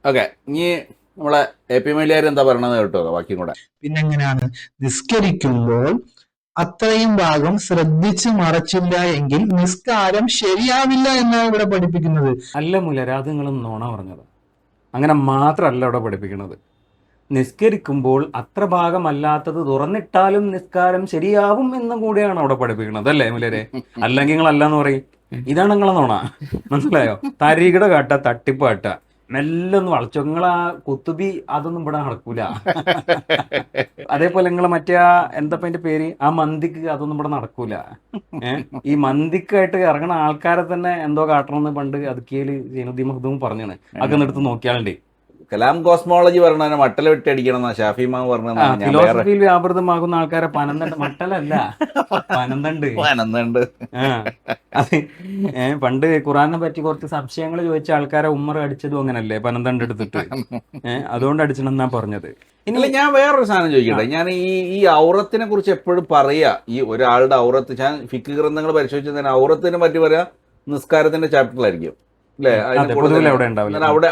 Okay, ഇനി നമ്മളെ A P മൊയ്ലിയാർ എന്താ പറയണത് കേട്ടോ ബാക്കിയും കൂടെ. പിന്നെ എങ്ങനെയാണ് നിസ്കരിക്കുമ്പോൾ അത്രയും ഭാഗം ശ്രദ്ധിച്ച് മറച്ചില്ല എങ്കിൽ നിസ്കാരം ശരിയാവില്ല എന്നാണ് ഇവിടെ പഠിപ്പിക്കുന്നത്. അല്ല മുലര, അത് നിങ്ങൾ നോണ പറഞ്ഞത്. അങ്ങനെ മാത്രമല്ല ഇവിടെ പഠിപ്പിക്കുന്നത്. നിസ്കരിക്കുമ്പോൾ അത്ര ഭാഗമല്ലാത്തത് തുറന്നിട്ടാലും നിസ്കാരം ശരിയാവും എന്നും കൂടിയാണ് അവിടെ പഠിപ്പിക്കുന്നത്, അല്ലേ മുലരെ? അല്ലെങ്കിൽ നിങ്ങളല്ലാന്ന് പറയും. ഇതാണ് നിങ്ങളെ നോണ, മനസ്സിലായോ? തരികിട കാട്ട, തട്ടിപ്പ് കാട്ട, മെല്ലെ ഒന്ന് വളച്ചോ. നിങ്ങളാ കുത്തുബി അതൊന്നും ഇവിടെ നടക്കൂല. അതേപോലെ നിങ്ങൾ മറ്റേ എന്താ അതിന്റെ പേര്, ആ മന്തിക്ക് അതൊന്നും ഇവിടെ നടക്കൂല. ഈ മന്തിക്കായിട്ട് ഇറങ്ങണ ആൾക്കാരെ തന്നെ എന്തോ കാട്ടണമെന്ന് പണ്ട് അതുക്കേല് സൈനുദ്ദീൻ മഖ്ദൂം പറഞ്ഞാണ്. അതൊക്കെ എടുത്ത് നോക്കിയാലുണ്ട്. കലാം കോസ്മോളജി പറഞ്ഞ മട്ടല വിട്ട് അടിക്കണം എന്നാ ഷാഫി മാവ് പറഞ്ഞത്. ഫിലോസഫിയിൽ വ്യാപൃതമാകുന്ന ആൾക്കാരെ പനന്തണ്ട്, മട്ടലല്ല പനന്തണ്ട്. പനന്തണ്ട്. അത് പണ്ട് ഖുറാനെ പറ്റി കുറച്ച് സംശയങ്ങൾ ചോദിച്ച ആൾക്കാരെ ഉമ്മർ അടിച്ചതും അങ്ങനല്ലേ, പനന്തണ്ട് എടുത്തിട്ട്. അതുകൊണ്ട് അടിച്ചണെന്നാ പറഞ്ഞത്. ഇനി ഞാൻ വേറൊരു സാധനം ചോദിക്കട്ടെ. ഞാൻ ഈ ഔറത്തിനെ കുറിച്ച് എപ്പോഴും പറയാ, ഈ ഒരാളുടെ ഔറത്ത്, ഞാൻ ഫിഖ് ഗ്രന്ഥങ്ങൾ പരിശോധിച്ചതിന് ഔറത്തിനെ പറ്റി പറയാ നിസ്കാരത്തിന്റെ ചാപ്റ്ററിലായിരിക്കും അല്ലേ?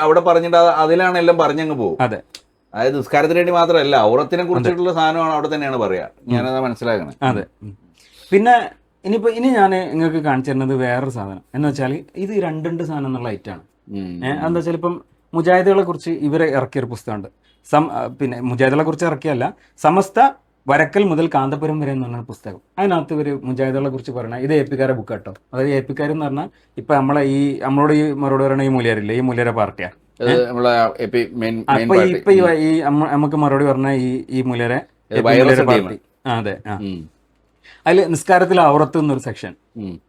അവിടെ പറഞ്ഞിട്ട് അതിലാണ് എല്ലാം പറഞ്ഞങ്ങ് പോകും. അതെ, അതായത് നിസ്കാരത്തിന് വേണ്ടി മാത്രമല്ല, ഔറത്തിനെ കുറിച്ചിട്ടുള്ള സാധനമാണ് അവിടെ തന്നെയാണ് പറയാ. ഞാനത് മനസ്സിലാക്കണം. അതെ. പിന്നെ ഇനി ഞാൻ നിങ്ങൾക്ക് കാണിച്ചു തരുന്നത് വേറൊരു സാധനം എന്ന് വെച്ചാൽ, ഇത് രണ്ട് സാധനം എന്നുള്ള ഐറ്റാണ്. എന്താ വെച്ചാൽ ഇപ്പം മുജാഹിദുകളെ കുറിച്ച് ഇവരെ ഇറക്കിയൊരു പുസ്തകമുണ്ട്. പിന്നെ മുജാഹിദുകളെ കുറിച്ച് ഇറക്കിയല്ല, സമസ്ത വരക്കൽ മുതൽ കാന്തപുരം വരെ എന്ന് പറഞ്ഞ പുസ്തകം. അതിനകത്ത് ഇവർ മുജാഹിദുകളെ കുറിച്ച് പറഞ്ഞാൽ, ഇത് എപ്പിക്കാരെ ബുക്ക് കേട്ടോ. അതായത് എപ്പിക്കാർ എന്ന് പറഞ്ഞാൽ ഇപ്പൊ നമ്മളോട് ഈ മറുപടി പറയണ ഈ മൂല്യരില്ലേ, ഈ മൂല്യരെ പാർട്ടിയാണ്. ഇപ്പൊ ഈ നമുക്ക് മറുപടി പറഞ്ഞ ഈ മൂല്യരെ പാർട്ടി. അതെ. അതിൽ നിസ്കാരത്തിൽ ഔറത്ത് എന്നൊരു സെക്ഷൻ.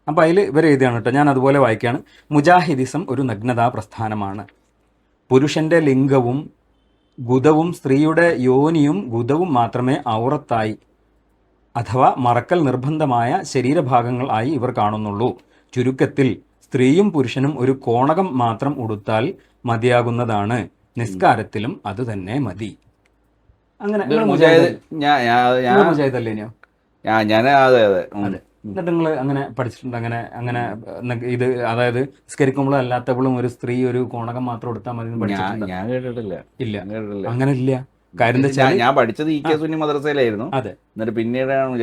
അപ്പൊ അതിൽ ഇവർ എഴുതിയാണ് കേട്ടോ, ഞാൻ അതുപോലെ വായിക്കുകയാണ്. മുജാഹിദിസം ഒരു നഗ്നതാ പ്രസ്ഥാനമാണ്. പുരുഷന്റെ ലിംഗവും ഗുദവും സ്ത്രീയുടെ യോനിയും ഗുദവും മാത്രമേ ഔറത്തായി അഥവാ മറക്കൽ നിർബന്ധമായ ശരീരഭാഗങ്ങൾ ആയി ഇവർ കാണുന്നുള്ളൂ. ചുരുക്കത്തിൽ സ്ത്രീയും പുരുഷനും ഒരു കോണകം മാത്രം ഉടുത്താൽ മതിയാകുന്നതാണ്. നിസ്കാരത്തിലും അത് തന്നെ മതി. അങ്ങനെ മുജാഹിദല്ലേനോ? എന്നിട്ട് നിങ്ങൾ അങ്ങനെ പഠിച്ചിട്ടുണ്ട്? അങ്ങനെ ഇത് അതായത് നിസ്കരിക്കുമ്പോഴും അല്ലാത്തപ്പോഴും ഒരു സ്ത്രീ ഒരു കോണകം മാത്രം എടുത്താൽ മതി പഠിച്ചിട്ടുണ്ട്? ഞാൻ കേട്ടിട്ടില്ല. ഇല്ല, അങ്ങനെ ഇല്ല. കാര്യം എന്താ വെച്ചാൽ ഞാൻ പഠിച്ചത് ഇ കെ സുന്നി മദ്രസയിലായിരുന്നു. അതെ. എന്നിട്ട് പിന്നീടാണ്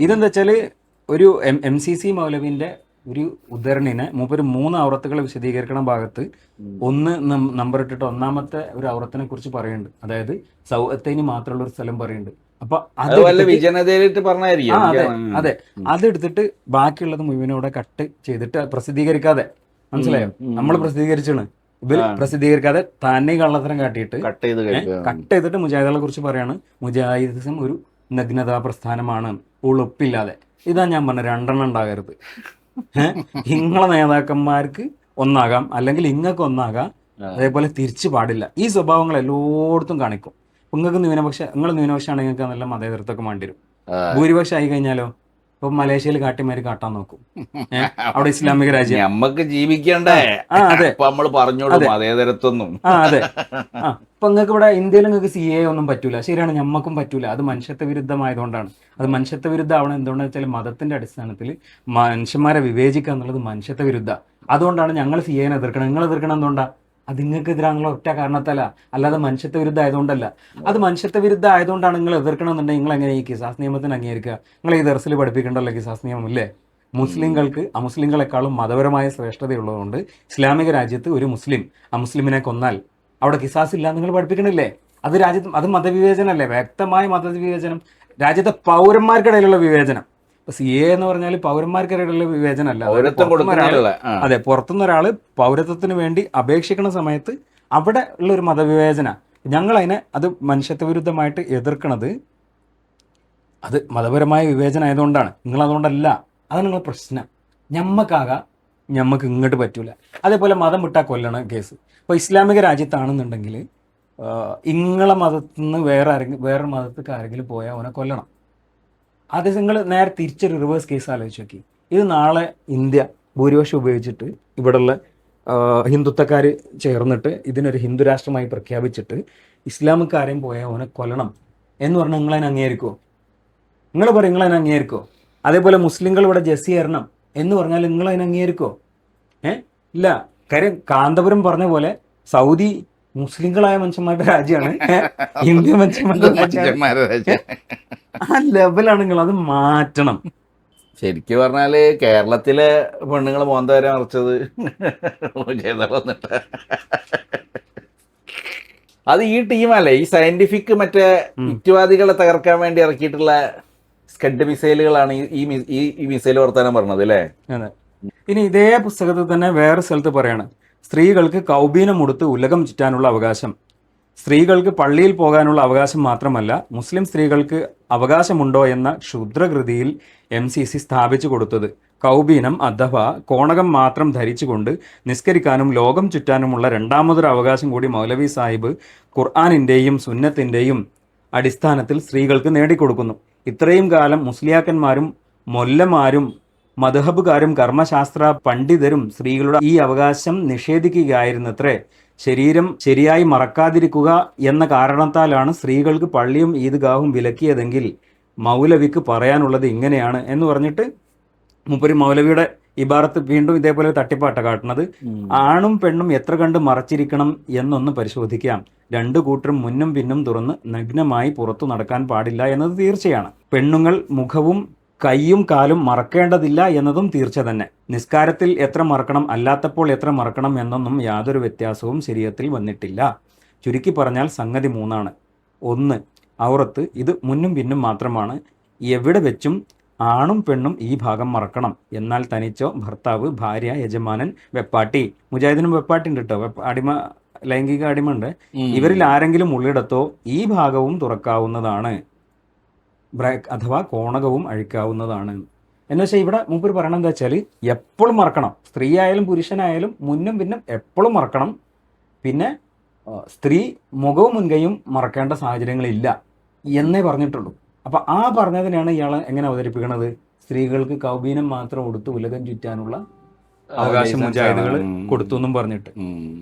ഇതെന്താ വെച്ചാല് ഒരു MCC മൗലവിന്റെ ഒരു ഉദ്ധരണിനെ മൂപ്പര് 3 ഔറത്തുകൾ വിശദീകരിക്കണ ഭാഗത്ത് ഒന്ന് നമ്പർ ഇട്ടിട്ട് ഒന്നാമത്തെ ഒരു ഔറത്തിനെ കുറിച്ച് പറയുന്നുണ്ട്. അതായത് സൗഅത്തൈനി മാത്രമുള്ള ഒരു സ്ഥലം പറയുന്നുണ്ട്. അപ്പൊ അതെ, അതെടുത്തിട്ട് ബാക്കിയുള്ളത് മുഴുവനോടെ കട്ട് ചെയ്തിട്ട് പ്രസിദ്ധീകരിക്കാതെ, മനസ്സിലായോ? നമ്മൾ പ്രസിദ്ധീകരിച്ചാണ്, ഇവർ പ്രസിദ്ധീകരിക്കാതെ തന്നെ കള്ളത്തരം കാട്ടിയിട്ട് കട്ട് ചെയ്തിട്ട് മുജാഹിദുകളെ കുറിച്ച് പറയാണ്, മുജാഹിദിസം ഒരു നഗ്നതാ പ്രസ്ഥാനമാണ്, ഉളുപ്പില്ലാതെ. ഇതാ ഞാൻ പറഞ്ഞ 2 ഉണ്ടാകരുത്. ഇങ്ങളെ നേതാക്കന്മാർക്ക് ഒന്നാകാം, അല്ലെങ്കിൽ ഇങ്ങക്ക് ഒന്നാകാം, അതേപോലെ തിരിച്ചു പാടില്ല. ഈ സ്വഭാവങ്ങൾ എല്ലായിടത്തും കാണിക്കും. നിങ്ങൾക്ക് നിങ്ങൾ ന്യൂനപക്ഷമാണെങ്കിൽ നിങ്ങൾക്ക് നല്ല മതേതരത്വമൊക്കെ വേണ്ടി വരും. ഭൂരിപക്ഷം ആയി കഴിഞ്ഞാലോ ഇപ്പൊ മലേഷ്യയിൽ കാട്ടിമാര് കാട്ടാൻ നോക്കും. അവിടെ ഇസ്ലാമിക രാജ്യം നമുക്ക് ജീവിക്കണ്ടേ? അതെ, മതേതരത്വം. അതെ. ഇപ്പൊ നിങ്ങൾക്ക് ഇവിടെ ഇന്ത്യയിൽ നിങ്ങൾക്ക് CA ഒന്നും പറ്റൂല. ശരിയാണ്, ഞമ്മക്കും പറ്റൂല. അത് മനുഷ്യത്വ വിരുദ്ധമായതുകൊണ്ടാണ്. അത് മനുഷ്യത്വ വിരുദ്ധം ആവണം. എന്തുകൊണ്ടാന്ന് വെച്ചാൽ മതത്തിന്റെ അടിസ്ഥാനത്തിൽ മനുഷ്യന്മാരെ വിവേചിക്കുക എന്നുള്ളത് മനുഷ്യത്വ വിരുദ്ധ. അതുകൊണ്ടാണ് ഞങ്ങൾ CA എതിർക്കണം. നിങ്ങൾ എതിർക്കണം എന്തുകൊണ്ടാ? അത് നിങ്ങൾക്കെതിരാണുള്ള ഒറ്റ കാരണത്തല്ല, അല്ലാതെ മനുഷ്യത്വ വിരുദ്ധ ആയതുകൊണ്ടല്ല. അത് മനുഷ്യത്വ വിരുദ്ധ ആയതുകൊണ്ടാണ് നിങ്ങൾ എതിർക്കണമെന്നുണ്ടെങ്കിൽ നിങ്ങൾ എങ്ങനെ ഈ കിസാസ് നിയമത്തിന് അംഗീകരിക്കുക? നിങ്ങൾ ഈ ദർസിൽ പഠിപ്പിക്കേണ്ടല്ലോ കിസാസ് നിയമം ഇല്ലേ? മുസ്ലിങ്ങൾക്ക് അമുസ്ലിങ്ങളെക്കാളും മതപരമായ ശ്രേഷ്ഠതയുള്ളതുകൊണ്ട് ഇസ്ലാമിക രാജ്യത്ത് ഒരു മുസ്ലിം അമുസ്ലിമിനെ കൊന്നാൽ അവിടെ കിസാസ് ഇല്ല നിങ്ങൾ പഠിപ്പിക്കണില്ലേ? അത് രാജ്യത്ത് അത് മതവിവേചനമല്ലേ? വ്യക്തമായ മതവിവേചനം, രാജ്യത്തെ പൗരന്മാർക്കിടയിലുള്ള വിവേചനം. ഇപ്പൊ CA എന്ന് പറഞ്ഞാൽ പൗരന്മാർക്കിടയിലുള്ള വിവേചനമല്ല. അതെ, പുറത്തുനിന്ന് ഒരാള് പൗരത്വത്തിന് വേണ്ടി അപേക്ഷിക്കുന്ന സമയത്ത് അവിടെ ഉള്ള ഒരു മതവിവേചന. ഞങ്ങളതിനെ അത് മനുഷ്യത്വ വിരുദ്ധമായിട്ട് എതിർക്കണത് അത് മതപരമായ വിവേചനം ആയതുകൊണ്ടാണ്. നിങ്ങളതുകൊണ്ടല്ല. അതാണ് നിങ്ങളുടെ പ്രശ്നം. ഞമ്മക്ക് ഇങ്ങോട്ട് പറ്റൂല. അതേപോലെ മതം വിട്ടാൽ കൊല്ലണ കേസ്. ഇപ്പോൾ ഇസ്ലാമിക രാജ്യത്താണെന്നുണ്ടെങ്കിൽ ഇങ്ങളെ മതത്തിൽ നിന്ന് വേറെ മതത്തിലേക്ക് ആരെങ്കിലും പോയാൽ അവനെ കൊല്ലണം. അത് നിങ്ങൾ നേരെ തിരിച്ചൊരു റിവേഴ്സ് കേസ് ആലോചിച്ച് നോക്കി. ഇത് നാളെ ഇന്ത്യ ഭൂരിപക്ഷം ഉപയോഗിച്ചിട്ട് ഇവിടെയുള്ള ഹിന്ദുത്വക്കാർ ചേർന്നിട്ട് ഇതിനൊരു ഹിന്ദു രാഷ്ട്രമായി പ്രഖ്യാപിച്ചിട്ട് ഇസ്ലാമിക്കാരെയും പോയാൽ അവനെ കൊല്ലണം എന്ന് പറഞ്ഞാൽ നിങ്ങളതിനെ അംഗീകരിക്കുമോ? നിങ്ങൾ പറയും നിങ്ങളതിനെ അംഗീകരിക്കുമോ? അതേപോലെ മുസ്ലിങ്ങൾ ഇവിടെ ജസി ഏറണം എന്ന് പറഞ്ഞാൽ നിങ്ങളതിനെ അംഗീകരിക്കുമോ? ഇല്ല. കാര്യം കാന്തപുരം പറഞ്ഞ പോലെ സൗദി മുസ്ലിങ്ങളായ മനുഷ്യന്മാരുടെ രാജ്യമാണ് ഇന്ത്യ മനുഷ്യന്മാരുടെ രാജ്യമാണ്. മനുഷ്യന്മാരുടെ രാജ്യം. ആ ലെവലാണ് നിങ്ങൾ, അത് മാറ്റണം. ശരിക്കും പറഞ്ഞാല് കേരളത്തിലെ പെണ്ണുങ്ങൾ മോന്ത വരെ മറിച്ചത് ചെയ്തിട്ട് അത് ഈ ടീമല്ലേ, ഈ സയന്റിഫിക് മറ്റേ യുക്തിവാദികളെ തകർക്കാൻ വേണ്ടി ഇറക്കിയിട്ടുള്ള സ്കഡ് മിസൈലുകളാണ് ഈ മിസൈൽ വർത്താനം പറഞ്ഞത് അല്ലേ. അതെ. ഇനി ഇതേ പുസ്തകത്തിൽ തന്നെ വേറെ സ്ഥലത്ത് പറയാണ്, സ്ത്രീകൾക്ക് കൗബീനം ഉടുത്ത് ഉലകം ചുറ്റാനുള്ള അവകാശം. സ്ത്രീകൾക്ക് പള്ളിയിൽ പോകാനുള്ള അവകാശം മാത്രമല്ല, മുസ്ലിം സ്ത്രീകൾക്ക് അവകാശമുണ്ടോ എന്ന ക്ഷുദ്രകൃതിയിൽ MCC സ്ഥാപിച്ചു കൊടുത്തത് കൗബീനം അഥവാ കോണകം മാത്രം ധരിച്ചുകൊണ്ട് നിസ്കരിക്കാനും ലോകം ചുറ്റാനുമുള്ള രണ്ടാമതൊരു അവകാശം കൂടി മൗലവി സാഹിബ് ഖുർആാനിൻ്റെയും സുന്നത്തിൻ്റെയും അടിസ്ഥാനത്തിൽ സ്ത്രീകൾക്ക് നേടിക്കൊടുക്കുന്നു. ഇത്രയും കാലം മുസ്ലിയാക്കന്മാരും മൊല്ലമാരും മദ്ഹബുകാരും കർമ്മശാസ്ത്ര പണ്ഡിതരും സ്ത്രീകളുടെ ഈ അവകാശം നിഷേധിക്കുകയായിരുന്നത്രേ. ശരീരം ശരിയായി മറക്കാതിരിക്കുക എന്ന കാരണത്താലാണ് സ്ത്രീകൾക്ക് പള്ളിയും ഈദ്ഗാഹും വിലക്കിയതെങ്കിൽ മൗലവിക്ക് പറയാനുള്ളത് ഇങ്ങനെയാണ് എന്ന് പറഞ്ഞിട്ട് മൂപ്പര് മൗലവിയുടെ ഇബാറത്ത് വീണ്ടും ഇതേപോലെ തട്ടിപ്പാട്ട കാട്ടുന്നത്. ആണും പെണ്ണും എത്ര കണ്ട് മറച്ചിരിക്കണം എന്നൊന്ന് പരിശോധിക്കാം. രണ്ടു കൂട്ടരും മുന്നും പിന്നും തുറന്ന് നഗ്നമായി പുറത്തു നടക്കാൻ പാടില്ല എന്നത് തീർച്ചയാണ്. പെണ്ണുങ്ങൾ മുഖവും കൈയും കാലും മറക്കേണ്ടതില്ല എന്നതും തീർച്ച തന്നെ. നിസ്കാരത്തിൽ എത്ര മറക്കണം, അല്ലാത്തപ്പോൾ എത്ര മറക്കണം എന്നൊന്നും യാതൊരു വ്യത്യാസവും ശരീഅത്തിൽ വന്നിട്ടില്ല. ചുരുക്കി പറഞ്ഞാൽ സംഗതി മൂന്നാണ്. ഒന്ന്, ഔറത്ത് ഇത് മുന്നും പിന്നും മാത്രമാണ്. എവിടെ വെച്ചും ആണും പെണ്ണും ഈ ഭാഗം മറക്കണം. എന്നാൽ തനിച്ചോ ഭർത്താവ്, ഭാര്യ, യജമാനൻ, വെപ്പാട്ടി, മുജാഹിദിനും വെപ്പാട്ടി ഉണ്ട് കേട്ടോ, അടിമ, ലൈംഗിക അടിമ ഉണ്ട്, ഇവരിൽ ആരെങ്കിലും ഉള്ളിടത്തോ ഈ ഭാഗവും തുറക്കാവുന്നതാണ്, ബ്രാക്ക് അഥവാ കോണകവും അഴിക്കാവുന്നതാണ്. എന്ന് വെച്ചാൽ ഇവിടെ മൂപ്പര് പറയണത് എന്താ വെച്ചാൽ എപ്പോഴും മറക്കണം. സ്ത്രീ ആയാലും പുരുഷനായാലും മുന്നും പിന്നും എപ്പോഴും മറക്കണം. പിന്നെ സ്ത്രീ മുഖവും മുൻകൈയും മറക്കേണ്ട സാഹചര്യങ്ങളില്ല എന്നേ പറഞ്ഞിട്ടുള്ളൂ. അപ്പം ആ പറഞ്ഞതിനാണ് ഇയാൾ എങ്ങനെ അവതരിപ്പിക്കണത്, സ്ത്രീകൾക്ക് കൗബീനം മാത്രം കൊടുത്ത് ഉലകം ചുറ്റാനുള്ള അവകാശം മുജാഹിദുകൾ കൊടുത്തു എന്നും പറഞ്ഞിട്ട്.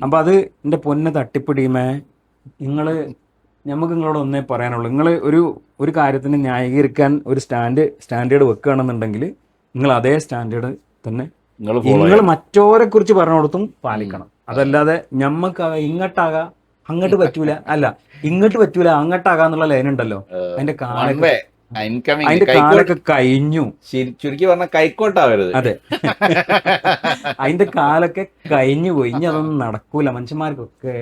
അപ്പം അത് എൻ്റെ പൊന്നെ തട്ടിപ്പിടിയുമേ, നമുക്ക് നിങ്ങളോട് ഒന്നേ പറയാനുള്ളൂ. നിങ്ങൾ ഒരു കാര്യത്തിന് ന്യായീകരിക്കാൻ ഒരു സ്റ്റാൻഡേർഡ് വെക്കുകയാണെന്നുണ്ടെങ്കിൽ നിങ്ങൾ അതേ സ്റ്റാൻഡേർഡ് തന്നെ നിങ്ങൾ മറ്റോരെ കുറിച്ച് പറഞ്ഞു കൊടുത്തും പാലിക്കണം. അതല്ലാതെ ഞമ്മക്കാകാം ഇങ്ങോട്ടാകാം അങ്ങോട്ട് പറ്റൂല, അല്ല ഇങ്ങോട്ട് പറ്റൂല അങ്ങോട്ടാകാന്നുള്ള ലൈൻ ഉണ്ടല്ലോ, അതിന്റെ കാലൊക്കെ കഴിഞ്ഞു. ചുരുക്കി പറഞ്ഞ കൈക്കോട്ടാവരുത്. അതെ, അതിന്റെ കാലൊക്കെ കഴിഞ്ഞു പോയി. ഇനി അതൊന്നും നടക്കൂല. മനുഷ്യന്മാർക്കൊക്കെ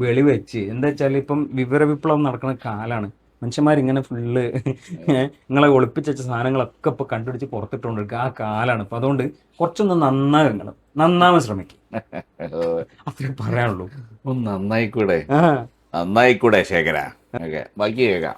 വെളിവെച്ച് എന്താ വെച്ചാൽ ഇപ്പം വിവര വിപ്ലവം നടക്കുന്ന കാലാണ്. മനുഷ്യന്മാരിങ്ങനെ ഫുള്ള് നിങ്ങളെ ഒളിപ്പിച്ച സാധനങ്ങളൊക്കെ ഇപ്പൊ കണ്ടുപിടിച്ച് പുറത്തിട്ടുകൊണ്ടിരിക്കുക ആ കാലാണ്. അപ്പൊ അതുകൊണ്ട് കുറച്ചൊന്ന് നന്നാവാൻ ശ്രമിക്കും. അത്രേ പറയാനുള്ളൂ. നന്നായിക്കൂടെ ശേഖര. ഓക്കെ, ബാക്കി കേൾക്കാം.